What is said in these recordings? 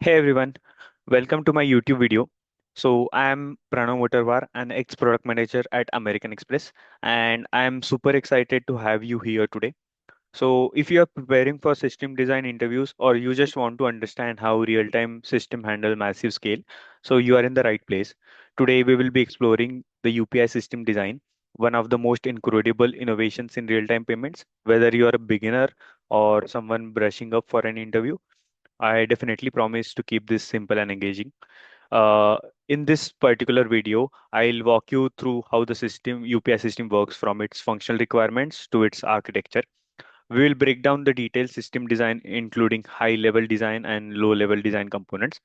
Hey everyone, welcome to my YouTube video. I am Pranav Motorwar, an ex-product manager at American Express, and I am super excited to have you here today. So, if you are preparing for system design interviews or you just want to understand how real-time system handle massive scale, so you are in the right place. Today we will be exploring the UPI system design, one of the most incredible innovations in real-time payments. Whether you are a beginner or someone brushing up for an interview, I definitely promise to keep this simple and engaging. Uh, in this particular video, I'll walk you through how the system UPI system works from its functional requirements to its architecture. We will break down the detailed system design, including high-level design and low-level design components.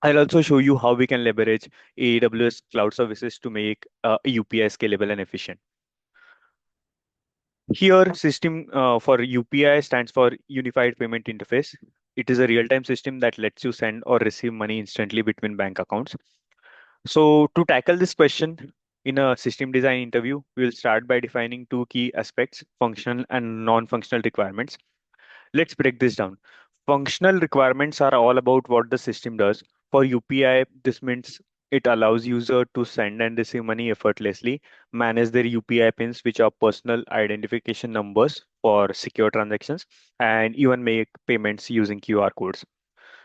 I'll also show you how we can leverage AWS cloud services to make UPI scalable and efficient. Here, system for UPI stands for Unified Payment Interface. It is a real-time system that lets you send or receive money instantly between bank accounts. So, to tackle this question in a system design interview, we will start by defining two key aspects, functional and non-functional requirements. Let's break this down. Functional requirements are all about what the system does. For UPI, this means it allows user to send and receive money effortlessly, manage their UPI pins, which are personal identification numbers for secure transactions, and even make payments using QR codes.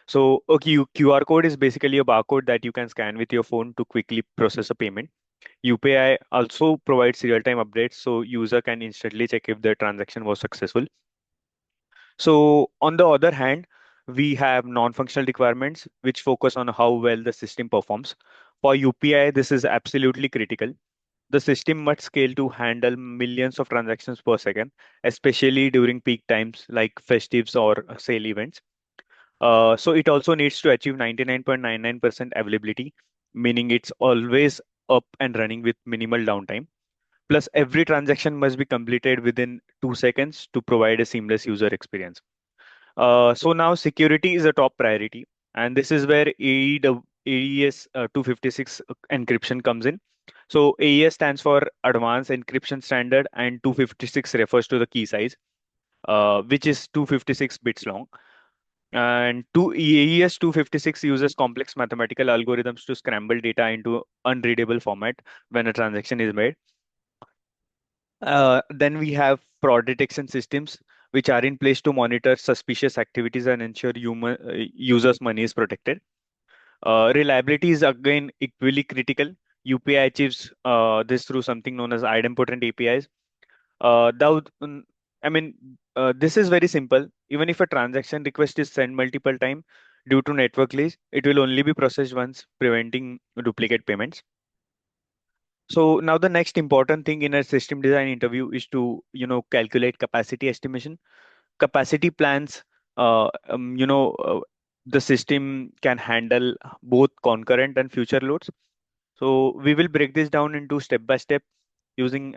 So a QR code is basically a barcode that you can scan with your phone to quickly process a payment. UPI also provides real-time updates so user can instantly check if the transaction was successful. So on the other hand, we have non-functional requirements which focus on how well the system performs. For UPI, this is absolutely critical. The system must scale to handle millions of transactions per second, especially during peak times like festives or sale events. So it also needs to achieve 99.99% availability, meaning it's always up and running with minimal downtime. Plus, every transaction must be completed within 2 seconds to provide a seamless user experience. So now security is a top priority, and this is where AES 256 encryption comes in. So AES stands for Advanced Encryption Standard, and 256 refers to the key size, which is 256 bits long. And AES 256 uses complex mathematical algorithms to scramble data into unreadable format when a transaction is made. Then we have fraud detection systems, which are in place to monitor suspicious activities and ensure users' money is protected. Reliability is again equally critical. UPI achieves this through something known as idempotent APIs. This is very simple. Even if a transaction request is sent multiple times due to network glitch, it will only be processed once, preventing duplicate payments. So now the next important thing in a system design interview is to, calculate capacity estimation. Capacity plans, the system can handle both concurrent and future loads. So we will break this down into step by step using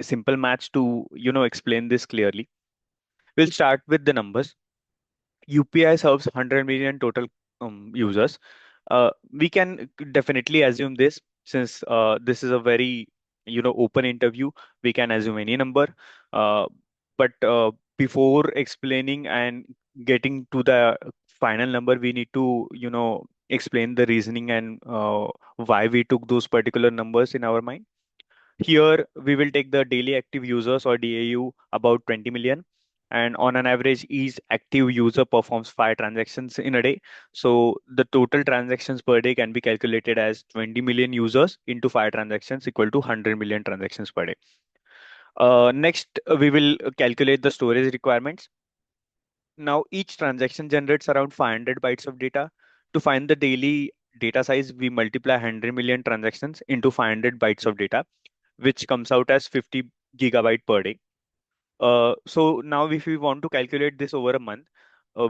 simple maths to, explain this clearly. We'll start with the numbers. UPI serves 100 million total users. We can definitely assume this since this is a very open interview. We can assume any number, uh, but before explaining and getting to the final number, we need to explain the reasoning and why we took those particular numbers in our mind. Here, we will take the daily active users or DAU about 20 million. And on an average, each active user performs 5 transactions in a day. So the total transactions per day can be calculated as 20 million users into 5 transactions equal to 100 million transactions per day. Next, we will calculate the storage requirements. Now, each transaction generates around 500 bytes of data. To find the daily data size, we multiply 100 million transactions into 500 bytes of data, which comes out as 50 gigabyte per day. So now if we want to calculate this over a month,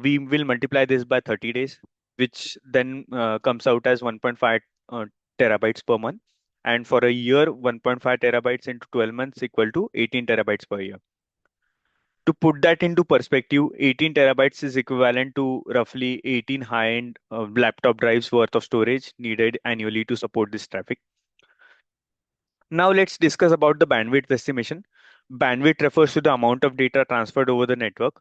we will multiply this by 30 days, which then comes out as 1.5 terabytes per month. And for a year, 1.5 terabytes into 12 months equal to 18 terabytes per year. To put that into perspective, 18 terabytes is equivalent to roughly 18 high-end laptop drives worth of storage needed annually to support this traffic. Now let's discuss about the bandwidth estimation. Bandwidth refers to the amount of data transferred over the network,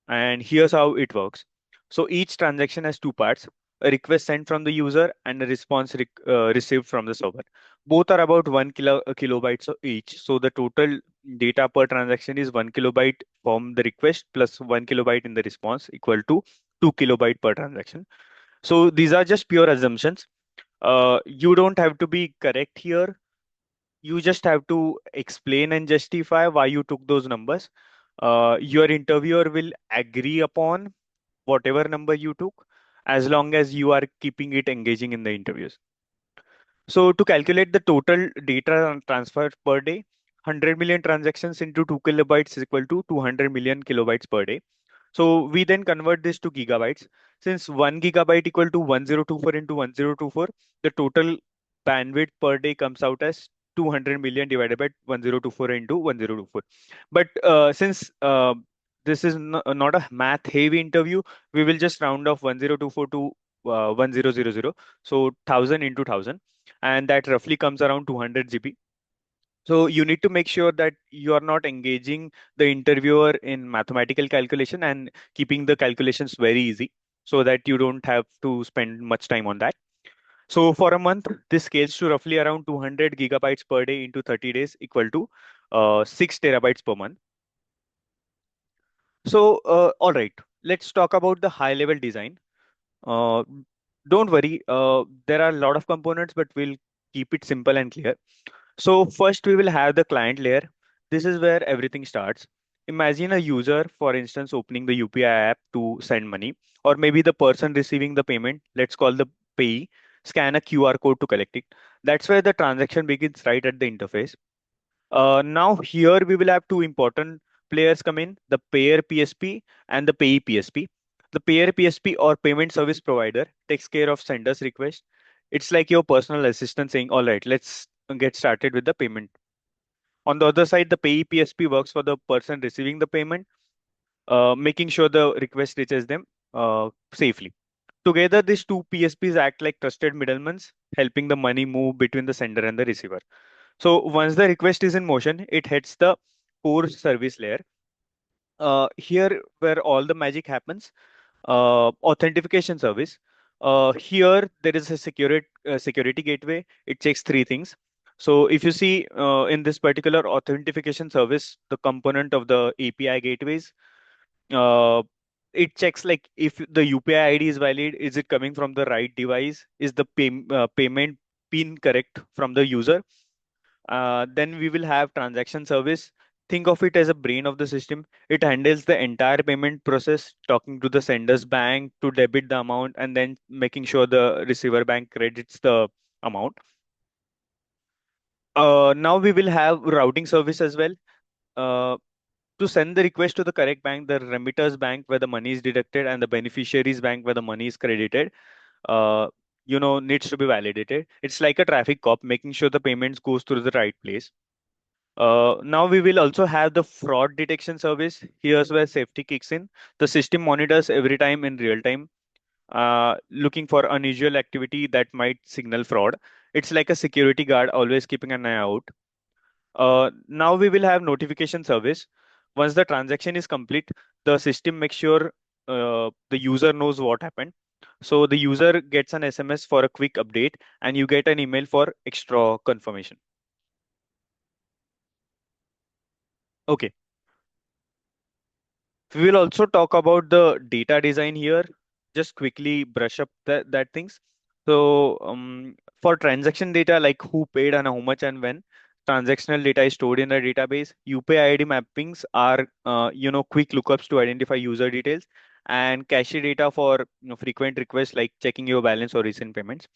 and here's how it works. So each transaction has two parts, a request sent from the user and a response received from the server. Both are about 1 kilobytes each. So the total data per transaction is 1 kilobyte from the request plus 1 kilobyte in the response equal to 2 kilobyte per transaction. So these are just pure assumptions. You don't have to be correct here. You just have to explain and justify why you took those numbers. Your interviewer will agree upon whatever number you took, as long as you are keeping it engaging in the interviews. So to calculate the total data transfer per day, 100 million transactions into 2 kilobytes is equal to 200 million kilobytes per day. So we then convert this to gigabytes. Since 1 gigabyte equal to 1024 into 1024, the total bandwidth per day comes out as 200 million divided by 1024 into 1024. But since this is not a math heavy interview, we will just round off 1024 to 1000. So 1000 into 1000, and that roughly comes around 200 GB. So you need to make sure that you are not engaging the interviewer in mathematical calculation and keeping the calculations very easy so that you don't have to spend much time on that. So for a month, this scales to roughly around 200 gigabytes per day into 30 days equal to 6 terabytes per month. So, all right, let's talk about the high level design. Uh, don't worry, there are a lot of components, but we'll keep it simple and clear. So first we will have the client layer. This is where everything starts. Imagine a user, for instance, opening the UPI app to send money, or maybe the person receiving the payment, let's call the payee, scan a QR code to collect it. That's where the transaction begins right at the interface. Now here we will have two important players come in, the payer PSP and the payee PSP. The payer PSP or payment service provider takes care of sender's request. It's like your personal assistant saying, all right, let's get started with the payment. On the other side, the payee PSP works for the person receiving the payment, making sure the request reaches them safely. Together, these two PSPs act like trusted middlemen, helping the money move between the sender and the receiver. So once the request is in motion, it hits the core service layer. Here, where all the magic happens, authentication service. Here, there is a security gateway. It checks three things. So if you see in this particular authentication service, the component of the API gateways, uh, it checks like if the UPI ID is valid, is it coming from the right device? Is the payment PIN correct from the user? Then we will have transaction service. Think of it as a brain of the system. It handles the entire payment process, talking to the sender's bank to debit the amount and then making sure the receiver bank credits the amount. Now we will have routing service as well. Uh, to send the request to the correct bank, the remitter's bank where the money is deducted and the beneficiary's bank where the money is credited, uh, needs to be validated. It's like a traffic cop, making sure the payments goes through the right place. Now we will also have the fraud detection service. Here's where safety kicks in. The system monitors every time in real time, looking for unusual activity that might signal fraud. It's like a security guard always keeping an eye out. Now we will have notification service. Once the transaction is complete, the system makes sure the user knows what happened. So the user gets an SMS for a quick update, and you get an email for extra confirmation. Okay. We will also talk about the data design here. Just quickly brush up that things. So for transaction data, like who paid and how much and when, transactional data is stored in a database. UPI ID mappings are quick lookups to identify user details, and cache data for frequent requests like checking your balance or recent payments.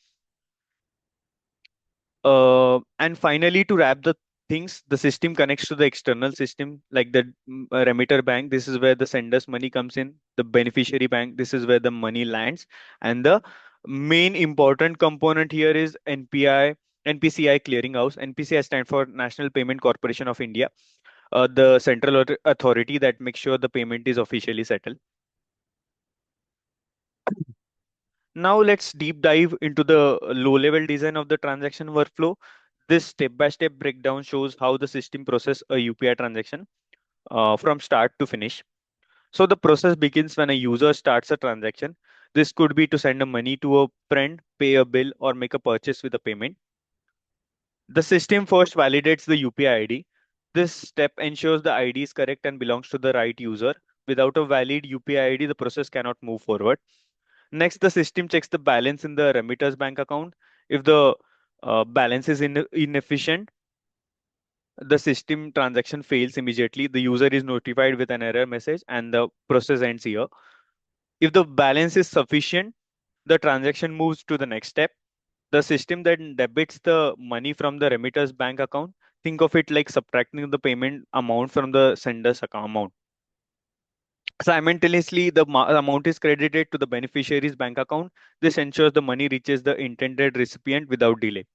And finally, to wrap the things, the system connects to the external system, like the remitter bank. This is where the sender's money comes in. The beneficiary bank. This is where the money lands. And the main important component here is NPCI clearinghouse. NPCI stands for National Payment Corporation of India, the central authority that makes sure the payment is officially settled. Now let's deep dive into the low-level design of the transaction workflow. This step-by-step breakdown shows how the system process a UPI transaction from start to finish. So the process begins when a user starts a transaction. This could be to send a money to a friend, pay a bill, or make a purchase with a payment. The system first validates the UPI ID. This step ensures the ID is correct and belongs to the right user. Without a valid UPI ID, the process cannot move forward. Next, the system checks the balance in the remitter's bank account. If the balance is inefficient, the system transaction fails immediately. The user is notified with an error message and the process ends here. If the balance is sufficient, the transaction moves to the next step. The system then debits the money from the remitter's bank account. Think of it like subtracting the payment amount from the sender's account amount. Simultaneously, the amount is credited to the beneficiary's bank account. This ensures the money reaches the intended recipient without delay.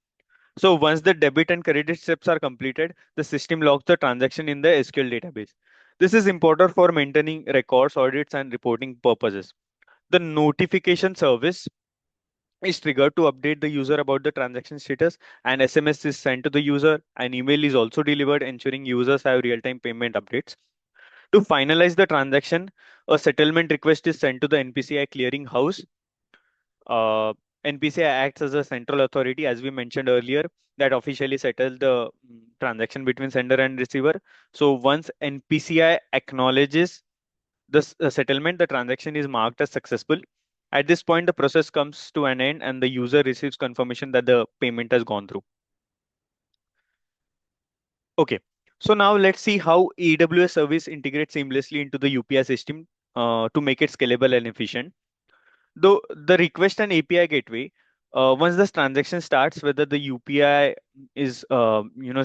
So once the debit and credit steps are completed, the system logs the transaction in the SQL database. This is important for maintaining records, audits, and reporting purposes. The notification service is triggered to update the user about the transaction status. An SMS is sent to the user. An email is also delivered, ensuring users have real-time payment updates. To finalize the transaction, a settlement request is sent to the NPCI clearing house. Uh, NPCI acts as a central authority, as we mentioned earlier, that officially settles the transaction between sender and receiver. So once NPCI acknowledges the settlement, the transaction is marked as successful. At this point, the process comes to an end and the user receives confirmation that the payment has gone through. Okay, so now let's see how AWS service integrates seamlessly into the UPI system to make it scalable and efficient. Though the request and API gateway, once the transaction starts, whether the UPI is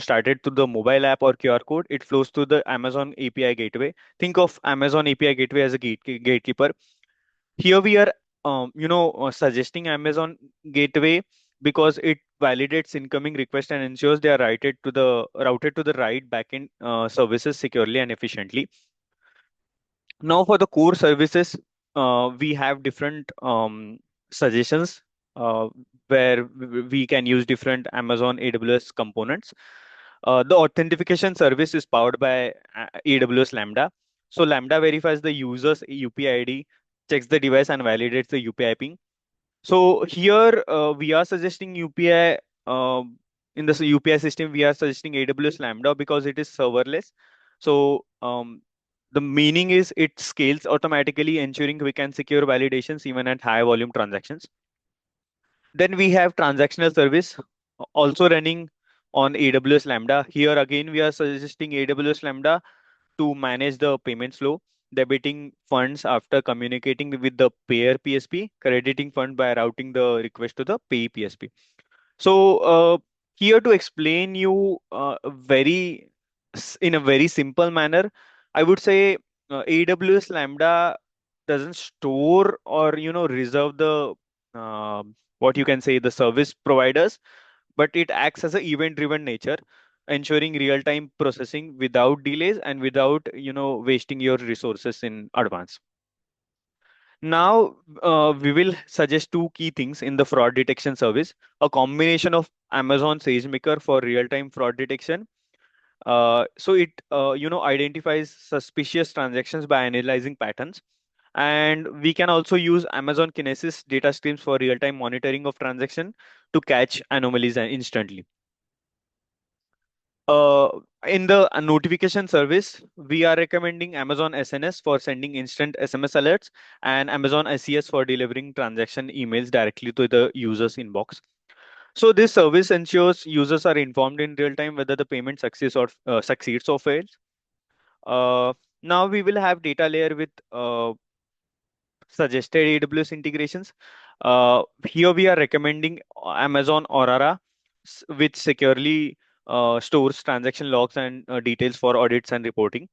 started through the mobile app or QR code, it flows through the Amazon API gateway. Think of Amazon API gateway as a gatekeeper. Here we are, suggesting Amazon gateway because it validates incoming request and ensures they are routed to the right backend services securely and efficiently. Now for the core services, we have different suggestions uh, where we can use different Amazon AWS components. The authentication service is powered by AWS Lambda. So Lambda verifies the user's UPI ID, checks the device and validates the UPI ping. So here we are suggesting UPI in the UPI system. We are suggesting AWS Lambda because it is serverless. So the meaning is it scales automatically, ensuring we can secure validations even at high volume transactions. Then we have transactional service also running on AWS Lambda. Here again, we are suggesting AWS Lambda to manage the payments flow, debiting funds after communicating with the payer PSP, crediting fund by routing the request to the pay PSP. So here to explain you in a very simple manner, I would say AWS Lambda doesn't store or reserve the what you can say the service providers, but it acts as an event-driven nature, ensuring real-time processing without delays and without wasting your resources in advance. Now, we will suggest two key things in the fraud detection service: a combination of Amazon SageMaker for real-time fraud detection. So it identifies suspicious transactions by analyzing patterns, and we can also use Amazon Kinesis data streams for real-time monitoring of transaction to catch anomalies instantly. Uh, in the notification service, we are recommending Amazon SNS for sending instant SMS alerts and Amazon SES for delivering transaction emails directly to the user's inbox. So this service ensures users are informed in real time whether the payment succeeds or fails. Uh, Now we will have data layer with suggested AWS integrations. Here we are recommending Amazon Aurora, which securely stores transaction logs and details for audits and reporting.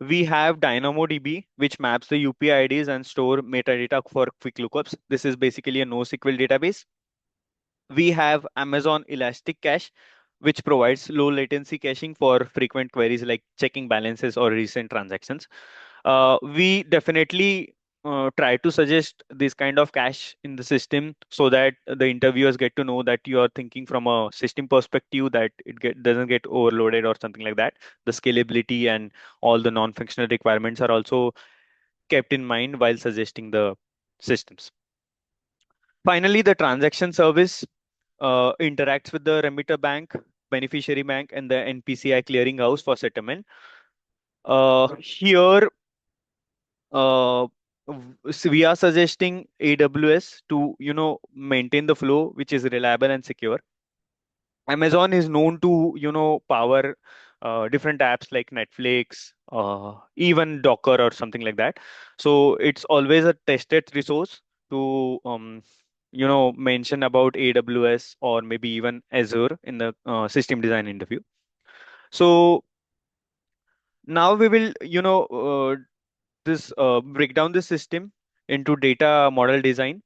We have DynamoDB, which maps the UPI IDs and store metadata for quick lookups. This is basically a NoSQL database. We have Amazon Elastic Cache, which provides low latency caching for frequent queries like checking balances or recent transactions. We definitely try to suggest this kind of cache in the system so that the interviewers get to know that you are thinking from a system perspective, that doesn't get overloaded or something like that. The scalability and all the non-functional requirements are also kept in mind while suggesting the systems. Finally, the transaction service interacts with the remitter bank, beneficiary bank, and the NPCI clearinghouse for settlement. Here, so we are suggesting AWS to, maintain the flow, which is reliable and secure. Amazon is known to, power different apps like Netflix, even Docker or something like that. So it's always a tested resource to, mention about AWS or maybe even Azure in the system design interview. So now we will, this break down the system into data model design.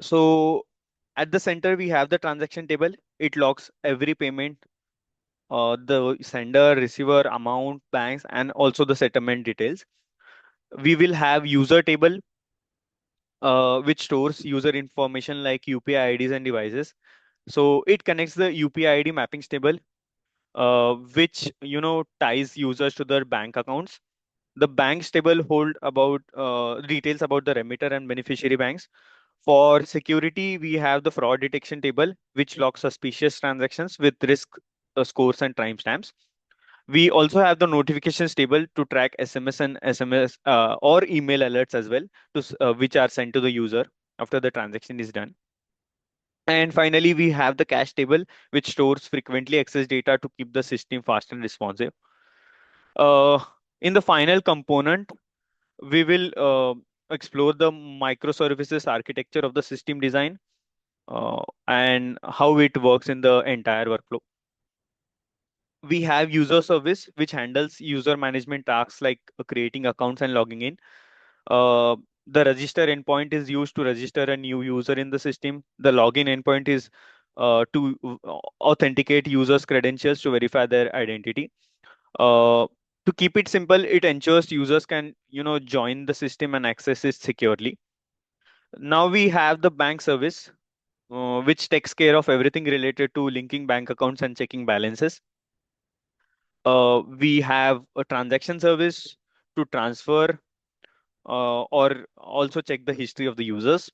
So at the center, we have the transaction table. It logs every payment, the sender, receiver, amount, banks, and also the settlement details. We will have user table, which stores user information like UPI IDs and devices. So it connects the UPI ID mappings table, which ties users to their bank accounts. The banks table hold about details about the remitter and beneficiary banks. For security, we have the fraud detection table, which logs suspicious transactions with risk scores and timestamps. We also have the notifications table to track SMS and SMS or email alerts as well, which are sent to the user after the transaction is done. And finally, we have the cache table, which stores frequently accessed data to keep the system fast and responsive. Uh, in the final component, we will explore the microservices architecture of the system design and how it works in the entire workflow. We have user service, which handles user management tasks like creating accounts and logging in. Uh, the register endpoint is used to register a new user in the system. The login endpoint is to authenticate users' credentials to verify their identity. Uh, to keep it simple, it ensures users can, join the system and access it securely. Now we have the bank service, which takes care of everything related to linking bank accounts and checking balances. We have a transaction service to transfer or also check the history of the users.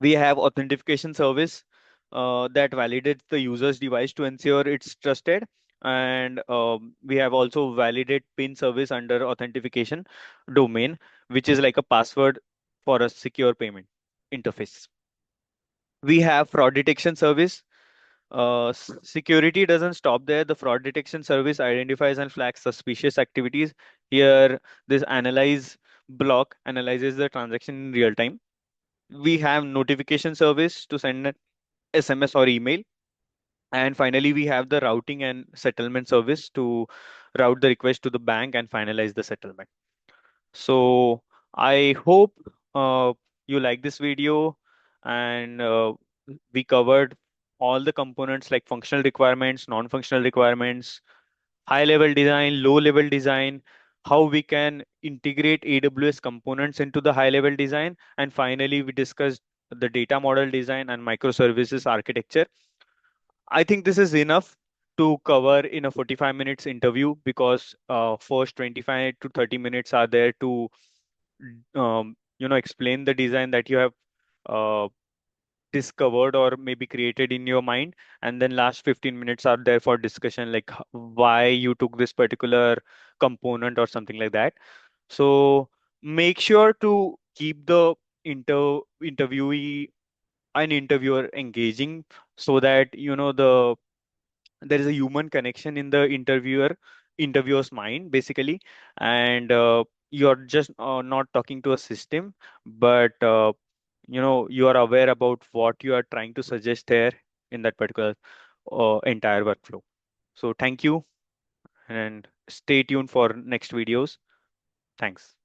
We have authentication service that validates the user's device to ensure it's trusted. And we have also validate PIN service under authentication domain, which is like a password for a secure payment interface. We have fraud detection service. Security doesn't stop there. The fraud detection service identifies and flags suspicious activities. Here, this analyze block analyzes the transaction in real time. We have notification service to send an SMS or email. And finally, we have the routing and settlement service to route the request to the bank and finalize the settlement. So I hope you like this video, and we covered all the components like functional requirements, non-functional requirements, high level design, low level design, how we can integrate AWS components into the high level design. And finally, we discussed the data model design and microservices architecture. I think this is enough to cover in a 45 minutes interview, because first 25 to 30 minutes are there to explain the design that you have uh, discovered or maybe created in your mind, and then last 15 minutes are there for discussion, like why you took this particular component or something like that. So make sure to keep the interviewee and interviewer engaging, so that there is a human connection in the interviewer's mind basically. And you're just not talking to a system, but you are aware about what you are trying to suggest here in that particular entire workflow. So thank you, and stay tuned for next videos. Thanks.